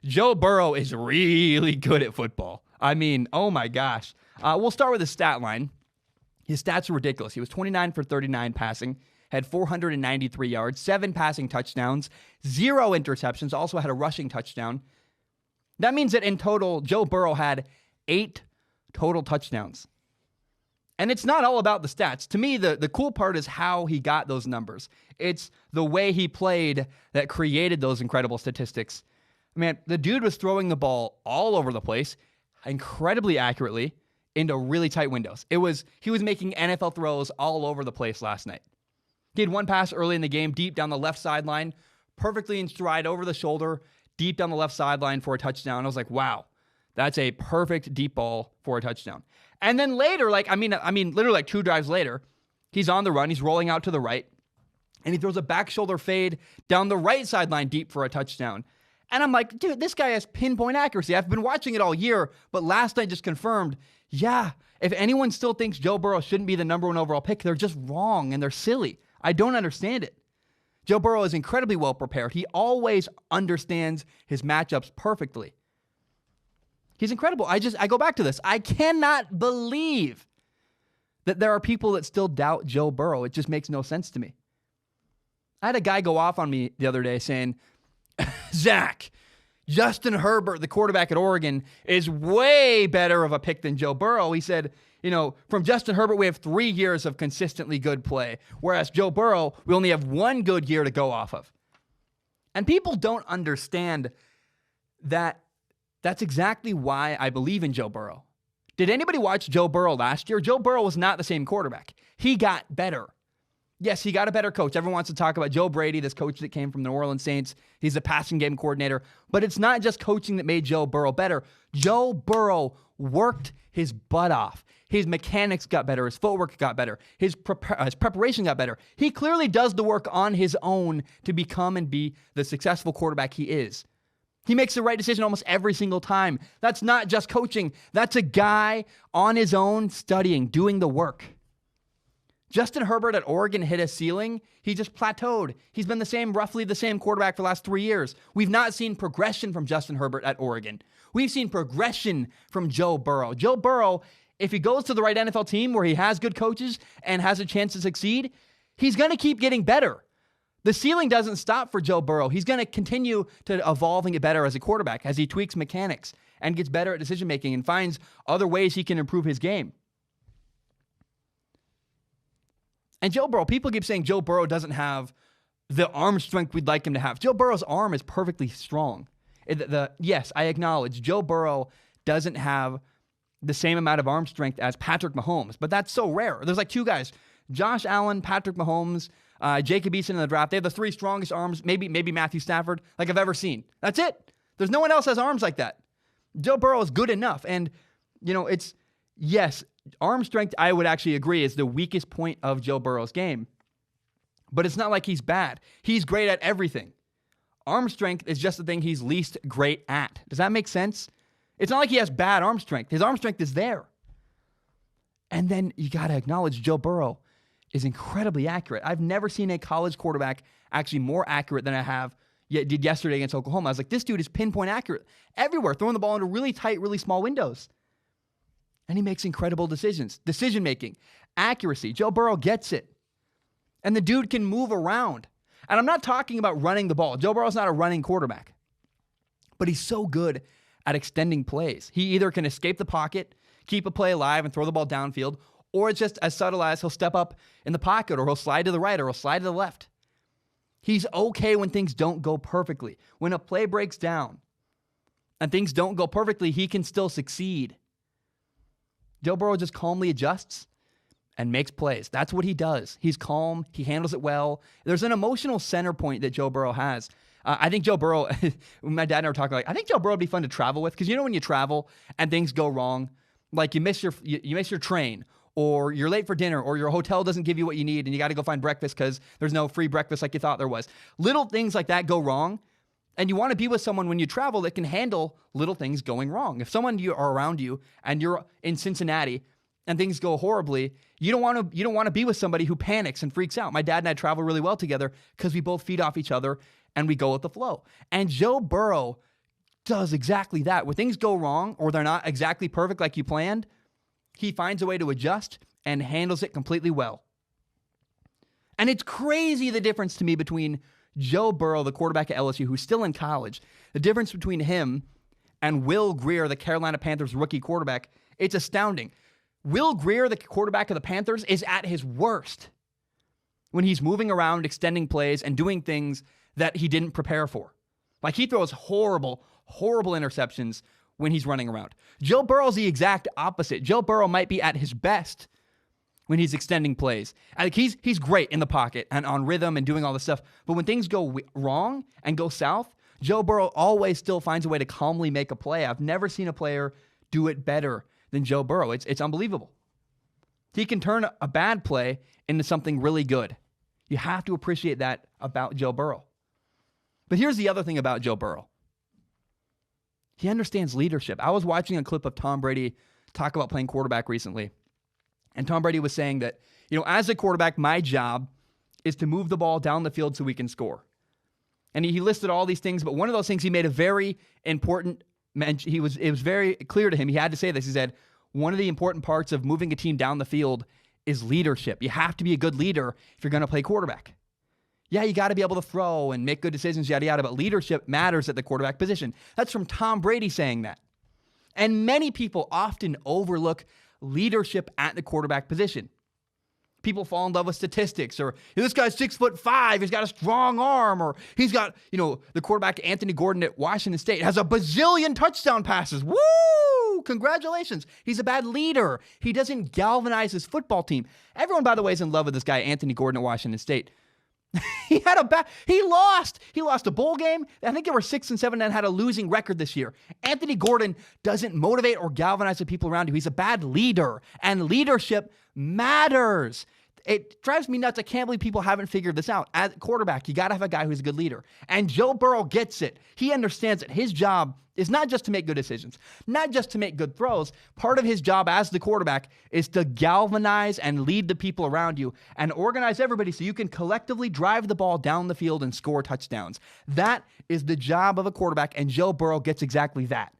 Joe Burrow is really good at football. I mean, oh my gosh. We'll start with his stat line. His stats are ridiculous. He was 29 for 39 passing, had 493 yards, 7 passing touchdowns, 0 interceptions, also had a rushing touchdown. That means that in total, Joe Burrow had 8 total touchdowns. And it's not all about the stats. To me, the cool part is how he got those numbers. It's the way he played that created those incredible statistics. Man, the dude was throwing the ball all over the place, incredibly accurately, into really tight windows. He was making NFL throws all over the place last night. He had one pass early in the game, deep down the left sideline, perfectly in stride over the shoulder, deep down the left sideline for a touchdown. I was like, wow, that's a perfect deep ball for a touchdown. And then later, literally like 2 drives later, he's on the run, he's rolling out to the right, and he throws a back shoulder fade down the right sideline deep for a touchdown. And I'm like, dude, this guy has pinpoint accuracy. I've been watching it all year, but last night just confirmed, yeah, if anyone still thinks Joe Burrow shouldn't be the number 1 overall pick, they're just wrong and they're silly. I don't understand it. Joe Burrow is incredibly well prepared. He always understands his matchups perfectly. He's incredible. I go back to this. I cannot believe that there are people that still doubt Joe Burrow. It just makes no sense to me. I had a guy go off on me the other day saying, Zach, Justin Herbert, the quarterback at Oregon, is way better of a pick than Joe Burrow. He said, from Justin Herbert, we have 3 years of consistently good play, whereas Joe Burrow, we only have 1 good year to go off of. And people don't understand that that's exactly why I believe in Joe Burrow. Did anybody watch Joe Burrow last year? Joe Burrow was not the same quarterback. He got better. Yes, he got a better coach. Everyone wants to talk about Joe Brady, this coach that came from the New Orleans Saints. He's a passing game coordinator. But it's not just coaching that made Joe Burrow better. Joe Burrow worked his butt off. His mechanics got better. His footwork got better. His preparation got better. He clearly does the work on his own to become and be the successful quarterback he is. He makes the right decision almost every single time. That's not just coaching. That's a guy on his own studying, doing the work. Justin Herbert at Oregon hit a ceiling. He just plateaued. He's been roughly the same quarterback for the last 3 years. We've not seen progression from Justin Herbert at Oregon. We've seen progression from Joe Burrow. Joe Burrow, if he goes to the right NFL team where he has good coaches and has a chance to succeed, he's going to keep getting better. The ceiling doesn't stop for Joe Burrow. He's going to continue to evolve and get better as a quarterback as he tweaks mechanics and gets better at decision-making and finds other ways he can improve his game. And Joe Burrow, people keep saying Joe Burrow doesn't have the arm strength we'd like him to have. Joe Burrow's arm is perfectly strong. Yes, I acknowledge Joe Burrow doesn't have the same amount of arm strength as Patrick Mahomes, but that's so rare. There's like 2 guys, Josh Allen, Patrick Mahomes, Jacob Eason in the draft. They have the 3 strongest arms, maybe Matthew Stafford, like I've ever seen. That's it. There's no one else has arms like that. Joe Burrow is good enough. And, yes, arm strength, I would actually agree, is the weakest point of Joe Burrow's game. But it's not like he's bad. He's great at everything. Arm strength is just the thing he's least great at. Does that make sense? It's not like he has bad arm strength. His arm strength is there. And then you got to acknowledge Joe Burrow is incredibly accurate. I've never seen a college quarterback actually more accurate than I did yesterday against Oklahoma. I was like, this dude is pinpoint accurate everywhere, throwing the ball into really tight, really small windows. And he makes incredible decisions. Decision-making, accuracy. Joe Burrow gets it. And the dude can move around. And I'm not talking about running the ball. Joe Burrow's not a running quarterback. But he's so good at extending plays. He either can escape the pocket, keep a play alive, and throw the ball downfield, or it's just as subtle as he'll step up in the pocket, or he'll slide to the right, or he'll slide to the left. He's okay when things don't go perfectly. When a play breaks down and things don't go perfectly, he can still succeed. Joe Burrow just calmly adjusts and makes plays. That's what he does. He's calm. He handles it well. There's an emotional center point that Joe Burrow has. I think Joe Burrow, my dad and I were talking, I think Joe Burrow would be fun to travel with, because when you travel and things go wrong, like you miss your train, or you're late for dinner, or your hotel doesn't give you what you need and you got to go find breakfast because there's no free breakfast like you thought there was. Little things like that go wrong. And you want to be with someone when you travel that can handle little things going wrong. If someone you are around you and you're in Cincinnati and things go horribly, you don't want to be with somebody who panics and freaks out. My dad and I travel really well together because we both feed off each other and we go with the flow. And Joe Burrow does exactly that. When things go wrong or they're not exactly perfect like you planned, he finds a way to adjust and handles it completely well. And it's crazy the difference to me between Joe Burrow, the quarterback at LSU, who's still in college, the difference between him and Will Grier, the Carolina Panthers rookie quarterback. It's astounding. Will Grier, the quarterback of the Panthers, is at his worst when he's moving around, extending plays, and doing things that he didn't prepare for. Like, he throws horrible interceptions when he's running around. Joe Burrow's the exact opposite. Joe Burrow might be at his best when he's extending plays. Like, he's great in the pocket and on rhythm and doing all this stuff. But when things go wrong and go south, Joe Burrow always still finds a way to calmly make a play. I've never seen a player do it better than Joe Burrow. It's unbelievable. He can turn a bad play into something really good. You have to appreciate that about Joe Burrow. But here's the other thing about Joe Burrow. He understands leadership. I was watching a clip of Tom Brady talk about playing quarterback recently. And Tom Brady was saying that, as a quarterback, my job is to move the ball down the field so we can score. And he listed all these things, but one of those things he made a very important mention. It was very clear to him. He had to say this. He said, one of the important parts of moving a team down the field is leadership. You have to be a good leader if you're going to play quarterback. Yeah, you got to be able to throw and make good decisions, yada, yada, but leadership matters at the quarterback position. That's from Tom Brady saying that. And many people often overlook leadership at the quarterback position. People fall in love with statistics, or this guy's 6'5", he's got a strong arm, or he's got, the quarterback Anthony Gordon at Washington State has a bazillion touchdown passes. Woo! Congratulations. He's a bad leader. He doesn't galvanize his football team. Everyone, by the way, is in love with this guy, Anthony Gordon at Washington State. He lost. He lost a bowl game. I think they were 6-7 and had a losing record this year. Anthony Gordon doesn't motivate or galvanize the people around you. He's a bad leader, and leadership matters. It drives me nuts. I can't believe people haven't figured this out. As quarterback, you got to have a guy who's a good leader. And Joe Burrow gets it. He understands that his job is not just to make good decisions, not just to make good throws. Part of his job as the quarterback is to galvanize and lead the people around you and organize everybody so you can collectively drive the ball down the field and score touchdowns. That is the job of a quarterback, and Joe Burrow gets exactly that.